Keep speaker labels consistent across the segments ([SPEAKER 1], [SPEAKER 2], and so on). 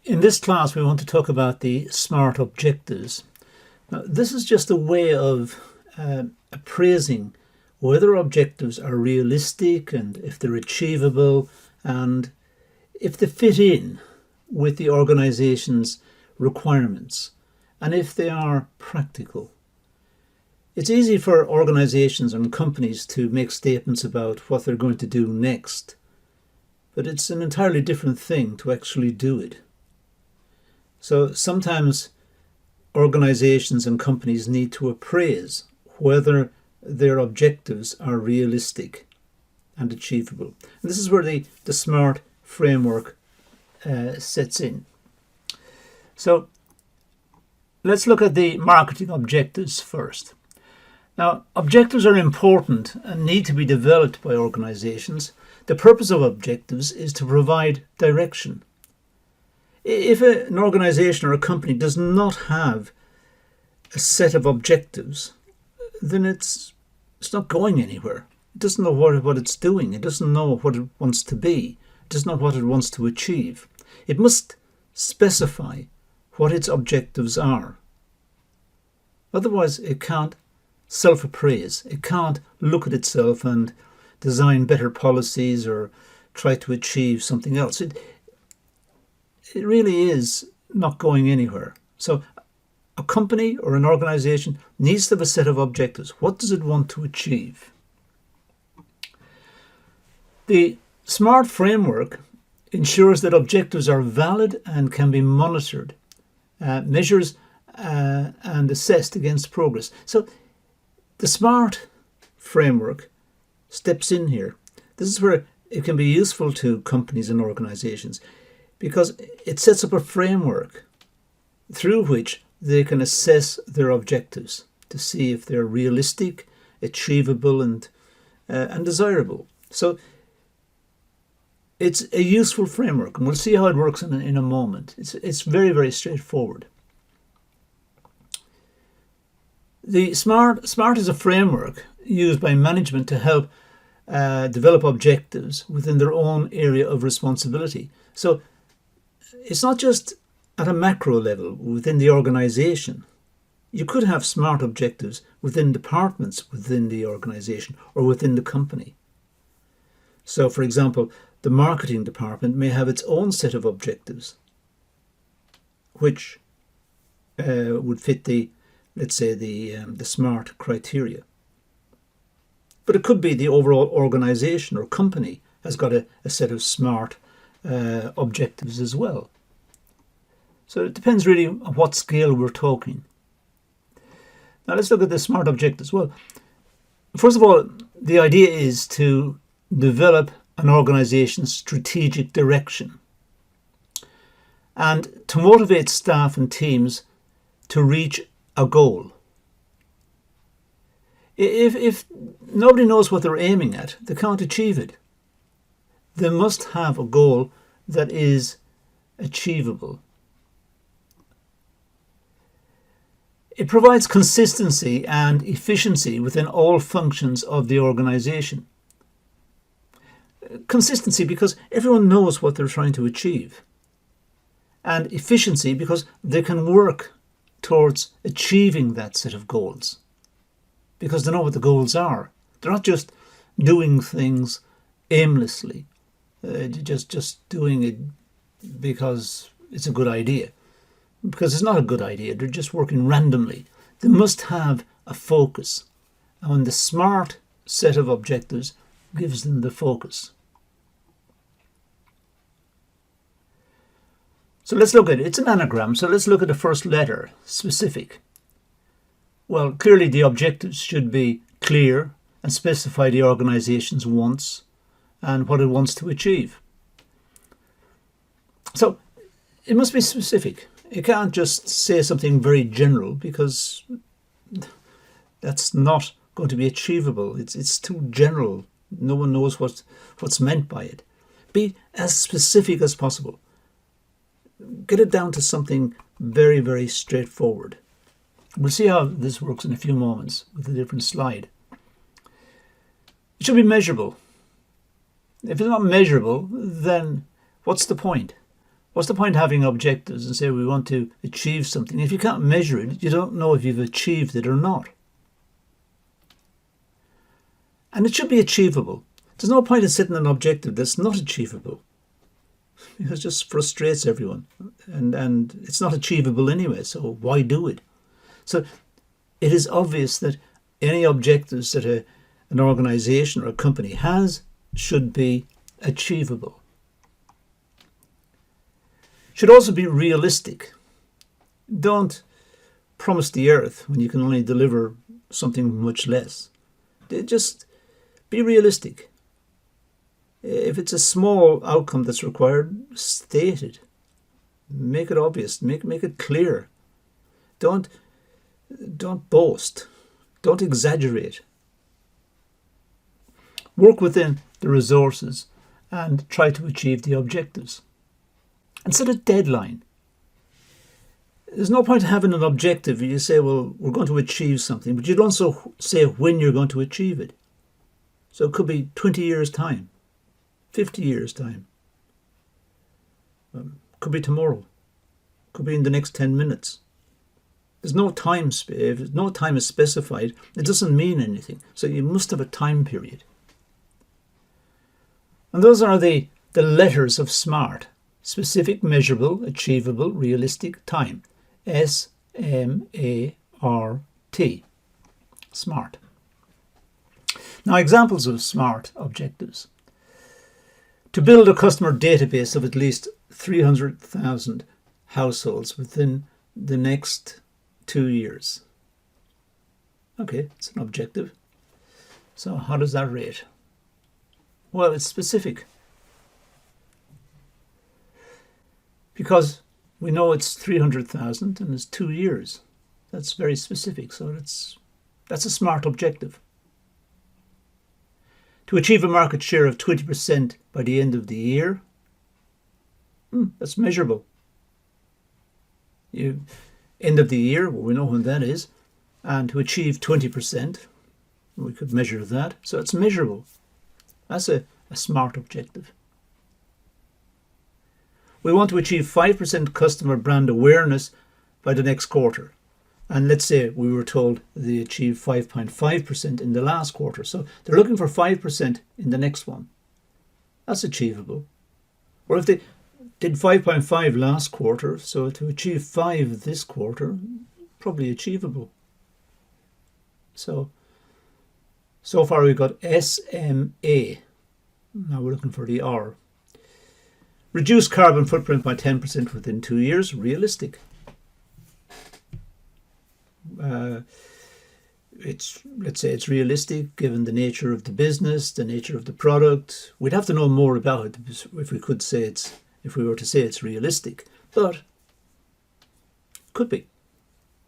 [SPEAKER 1] In this class, we want to talk about the SMART objectives. Now, this is just a way of appraising whether objectives are realistic and if they're achievable and if they fit in with the organization's requirements and if they are practical. It's easy for organizations and companies to make statements about what they're going to do next, but it's an entirely different thing to actually do it. So sometimes organizations and companies need to appraise whether their objectives are realistic and achievable. And this is where the SMART framework sets in. So let's look at the marketing objectives first. Now, objectives are important and need to be developed by organizations. The purpose of objectives is to provide direction. If an organization or a company does not have a set of objectives, then it's not going anywhere. It doesn't know what it's doing. It doesn't know what it wants to be. It doesn't know what it wants to achieve. It must specify what its objectives are. Otherwise, it can't self-appraise. It can't look at itself and design better policies or try to achieve something else. It really is not going anywhere. So a company or an organization needs to have a set of objectives. What does it want to achieve? The SMART framework ensures that objectives are valid and can be monitored, measures and assessed against progress. So the SMART framework steps in here. This is where it can be useful to companies and organizations because it sets up a framework through which they can assess their objectives to see if they're realistic, achievable, and desirable. So it's a useful framework, and we'll see how it works in a moment. It's very, very straightforward. The SMART is a framework used by management to help develop objectives within their own area of responsibility. So it's not just at a macro level within the organization. You could have SMART objectives within departments within the organization or within the company. So, for example, the marketing department may have its own set of objectives, which would fit the SMART criteria. But it could be the overall organization or company has got a set of SMART objectives as well. So it depends really on what scale we're talking. Now let's look at the SMART objectives. Well, first of all, the idea is to develop an organization's strategic direction and to motivate staff and teams to reach a goal. If nobody knows what they're aiming at, they can't achieve it. They must have a goal that is achievable. It provides consistency and efficiency within all functions of the organization. Consistency because everyone knows what they're trying to achieve. And efficiency because they can work towards achieving that set of goals. Because they know what the goals are. They're not just doing things aimlessly, just doing it because it's a good idea. Because it's not a good idea, they're just working randomly. They must have a focus. And the SMART set of objectives gives them the focus. So let's look at it. It's an anagram, so let's look at the first letter, specific. Well, clearly the objectives should be clear and specify the organization's wants and what it wants to achieve. So it must be specific. It can't just say something very general because that's not going to be achievable. It's too general. No one knows what's meant by it. Be as specific as possible. Get it down to something very, very straightforward. We'll see how this works in a few moments with a different slide. It should be measurable. If it's not measurable, then what's the point? What's the point of having objectives and say we want to achieve something? If you can't measure it, you don't know if you've achieved it or not. And it should be achievable. There's no point in setting an objective that's not achievable. It just frustrates everyone. And it's not achievable anyway, so why do it? So it is obvious that any objectives that an organisation or a company has should be achievable. Should also be realistic. Don't promise the earth when you can only deliver something much less. Just be realistic. If it's a small outcome that's required, state it. Make it obvious. Make it clear. Don't boast. Don't exaggerate. Work within the resources and try to achieve the objectives. And set a deadline. There's no point in having an objective where you say, well, we're going to achieve something, but you don't also say when you're going to achieve it. So it could be 20 years' time, 50 years' time. Could be tomorrow. Could be in the next 10 minutes. There's no time. If no time is specified, it doesn't mean anything. So you must have a time period. And those are the letters of SMART. Specific, measurable, achievable, realistic, time. S-M-A-R-T. SMART. Now, examples of SMART objectives. To build a customer database of at least 300,000 households within the next 2 years. Okay, it's an objective. So how does that rate? Well, it's specific. Because we know it's 300,000 and it's 2 years. That's very specific. So that's a SMART objective. To achieve a market share of 20% by the end of the year, that's measurable. End of the year, well, we know when that is. And to achieve 20%, we could measure that. So it's measurable. That's a SMART objective. We want to achieve 5% customer brand awareness by the next quarter. And let's say we were told they achieved 5.5% in the last quarter. So they're looking for 5% in the next one. That's achievable. Or if they did 5.5 last quarter, so to achieve 5 this quarter, probably achievable. So far we've got SMA. Now we're looking for the R. Reduce carbon footprint by 10% within 2 years, realistic. Let's say it's realistic given the nature of the business, the nature of the product. We'd have to know more about it if we were to say it's realistic, but could be,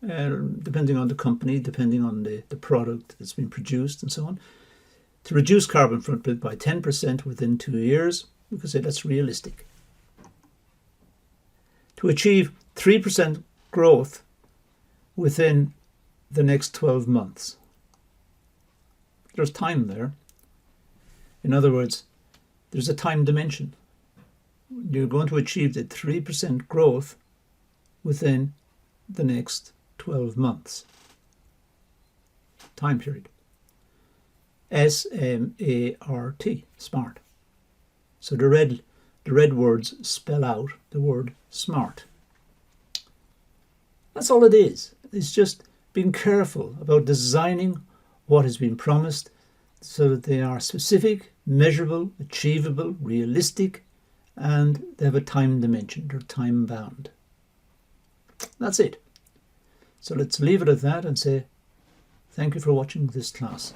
[SPEAKER 1] depending on the company, depending on the product that's been produced and so on. To reduce carbon footprint by 10% within 2 years, we could say that's realistic. To achieve 3% growth within the next 12 months. There's time there. In other words, there's a time dimension. You're going to achieve the 3% growth within the next 12 months. Time period. S-M-A-R-T, SMART. So the red words spell out the word SMART. That's all it is. It's just being careful about designing what has been promised so that they are specific, measurable, achievable, realistic, and they have a time dimension. They're time bound. That's it. So let's leave it at that and say thank you for watching this class.